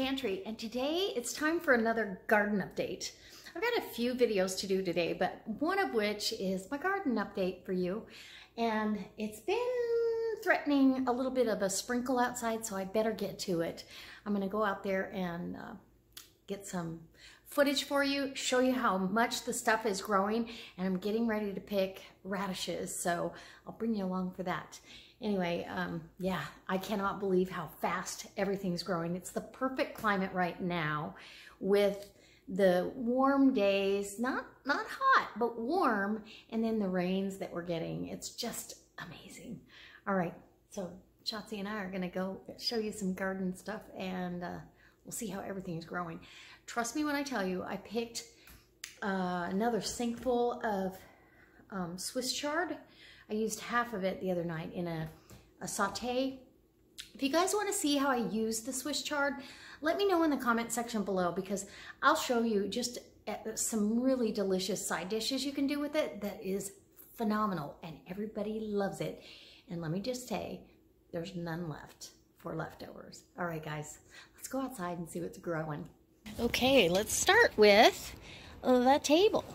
Pantry, and today it's time for another garden update. I've got a few videos to do today, but one of which is my garden update for you. And it's been threatening a little bit of a sprinkle outside, so I better get to it. I'm gonna go out there and get some footage for you, show you how much the stuff is growing, and I'm getting ready to pick radishes, so I'll bring you along for that. Anyway, yeah, I cannot believe how fast everything's growing. It's the perfect climate right now with the warm days, not hot, but warm, and then the rains that we're getting. It's just amazing. All right, so Shotzi and I are gonna go show you some garden stuff, and we'll see how everything's growing. Trust me when I tell you, I picked another sink full of Swiss chard. I used half of it the other night in a saute. If you guys want to see how I use the Swiss chard, let me know in the comment section below, because I'll show you just some really delicious side dishes you can do with it that is phenomenal, and everybody loves it. And let me just say, there's none left for leftovers. All right, guys, let's go outside and see what's growing. Okay, let's start with the table.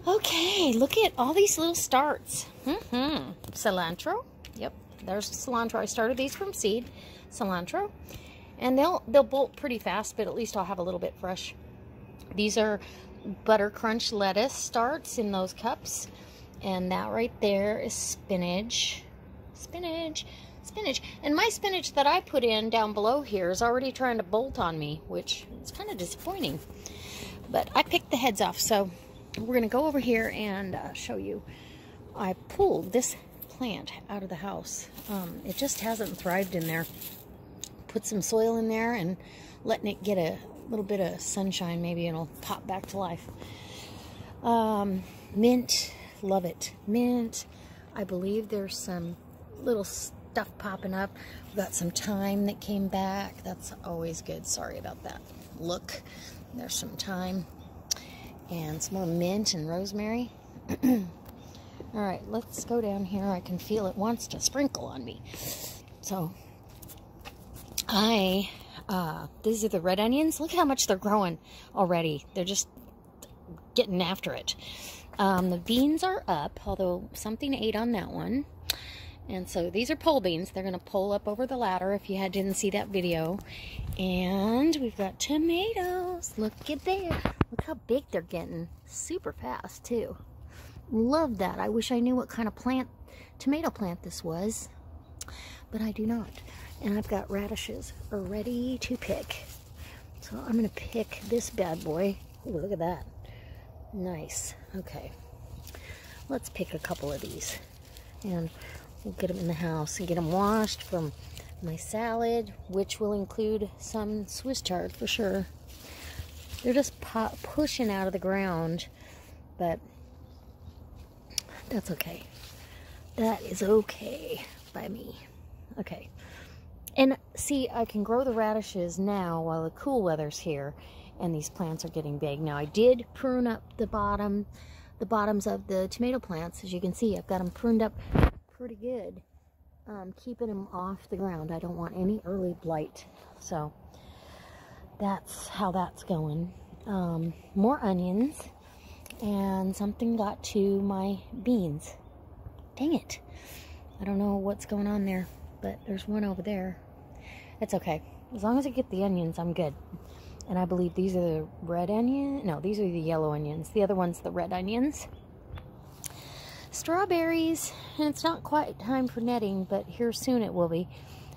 Okay, look at all these little starts. Cilantro. Yep, there's cilantro. I started these from seed. Cilantro. And they'll bolt pretty fast, but at least I'll have a little bit fresh. These are butter crunch lettuce starts in those cups. And that right there is spinach. Spinach. Spinach. And my spinach that I put in down below here is already trying to bolt on me, which is kind of disappointing. But I picked the heads off, so we're going to go over here and show you. I pulled this plant out of the house. It just hasn't thrived in there. Put some soil in there and letting it get a little bit of sunshine. Maybe it'll pop back to life. Mint. Love it. Mint. I believe there's some little stuff popping up. We've got some thyme that came back. That's always good. Sorry about that. Look, there's some thyme. And some more mint and rosemary. All right, let's go down here. I can feel it wants to sprinkle on me. So, these are the red onions. Look how much they're growing already. They're just getting after it. The beans are up, although something ate on that one. And so these are pole beans. They're going to pull up over the ladder if you didn't see that video. And we've got tomatoes. Look at there. Look how big they're getting. Super fast, too. Love that. I wish I knew what kind of tomato plant this was. But I do not. And I've got radishes ready to pick. So I'm going to pick this bad boy. Ooh, look at that. Nice. Okay. Let's pick a couple of these. And we'll get them in the house and get them washed from my salad, which will include some Swiss chard for sure. They're just pushing out of the ground, but that's okay. That is okay by me. Okay. And see, I can grow the radishes now while the cool weather's here, and these plants are getting big. Now, I did prune up the bottoms of the tomato plants. As you can see, I've got them pruned up pretty good, keeping them off the ground. I don't want any early blight, so that's how that's going. More onions, and something got to my beans. Dang it. I don't know what's going on there, but there's one over there. It's okay. As long as I get the onions, I'm good. And I believe these are the red onion. No, these are the yellow onions. The other one's the red onions. Strawberries, and it's not quite time for netting, but here soon it will be.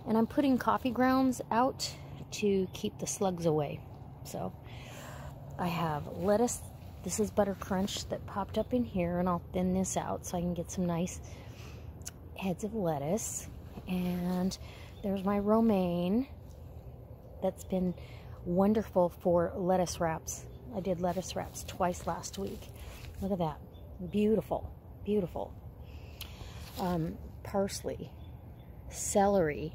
And I'm putting coffee grounds out to keep the slugs away. So I have lettuce. This is butter crunch that popped up in here, and I'll thin this out so I can get some nice heads of lettuce. And there's my romaine that's been wonderful for lettuce wraps. I did lettuce wraps twice last week. Look at that. Beautiful. Beautiful. Parsley, celery,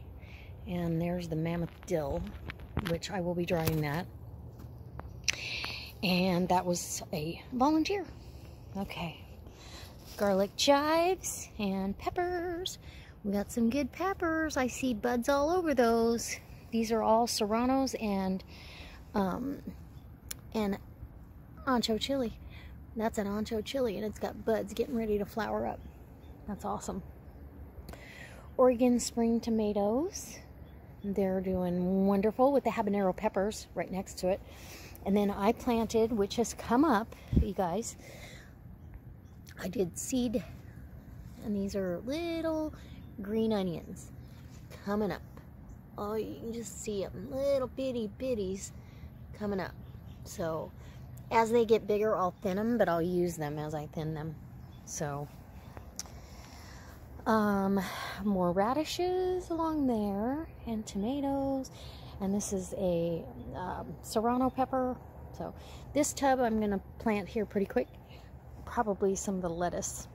and there's the mammoth dill, which I will be drying that. And that was a volunteer. Okay. Garlic chives and peppers. We got some good peppers. I see buds all over those. These are all serranos and ancho chili. That's an ancho chili, and it's got buds getting ready to flower up. That's awesome. Oregon spring tomatoes. They're doing wonderful with the habanero peppers right next to it. And then I planted, which has come up, you guys. I did seed, and these are little green onions coming up. Oh, you can just see them, little bitty bitties coming up. So as they get bigger, I'll thin them, but I'll use them as I thin them. So more radishes along there, and tomatoes, and this is a serrano pepper. So this tub I'm going to plant here pretty quick, probably some of the lettuce.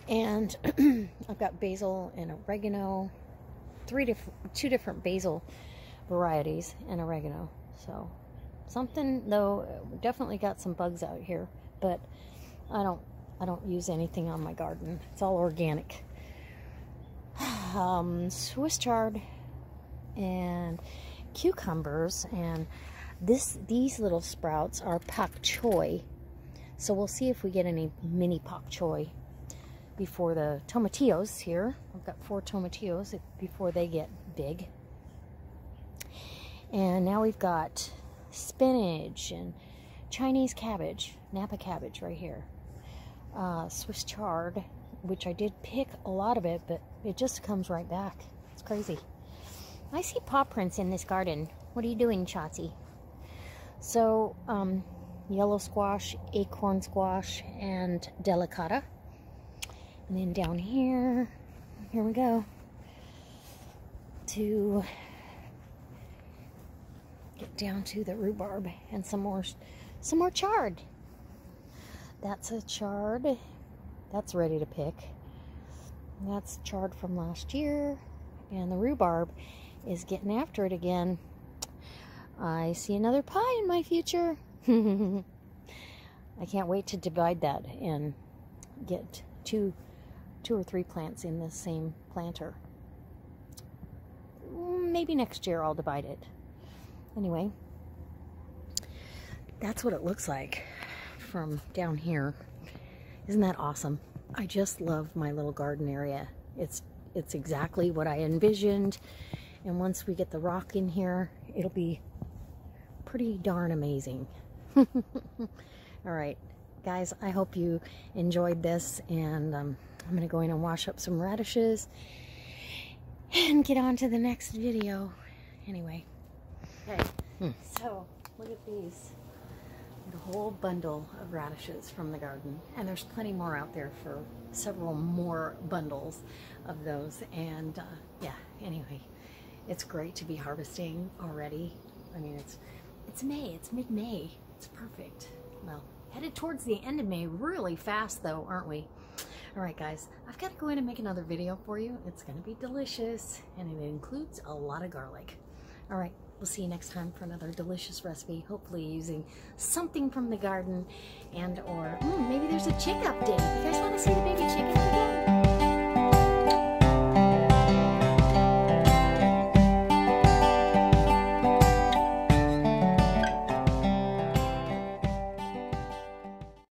And I've got basil and oregano, two different basil varieties and oregano. So something, though, definitely got some bugs out here, but I don't use anything on my garden. It's all organic. Swiss chard and cucumbers, and these little sprouts are pak choi. So we'll see if we get any mini pak choi before the tomatillos here. I've got 4 tomatillos before they get big. And now we've got spinach and Chinese cabbage, Napa cabbage right here. Swiss chard, which I did pick a lot of it, but it just comes right back. It's crazy. I see paw prints in this garden. What are you doing, Chotzi? So, yellow squash, acorn squash, and delicata. And then down here we go, to get down to the rhubarb and some more chard. That's a chard. That's ready to pick. That's chard from last year. And the rhubarb is getting after it again. I see another pie in my future. I can't wait to divide that and get two or 3 plants in the same planter. Maybe next year I'll divide it. Anyway, that's what it looks like from down here. Isn't that awesome? I just love my little garden area. It's exactly what I envisioned, and once we get the rock in here, it'll be pretty darn amazing. All right, guys, I hope you enjoyed this, and I'm gonna go in and wash up some radishes and get on to the next video. Anyway, okay, so look at these. A whole bundle of radishes from the garden, and there's plenty more out there for several more bundles of those. And yeah, anyway, it's great to be harvesting already. I mean, it's May, it's mid-May, it's perfect. Well, headed towards the end of May really fast though, aren't we? All right, guys, I've got to go in and make another video for you. It's going to be delicious, and it includes a lot of garlic. All right, we'll see you next time for another delicious recipe, hopefully using something from the garden, and or maybe there's a chick update. You guys want to see the baby chicken again?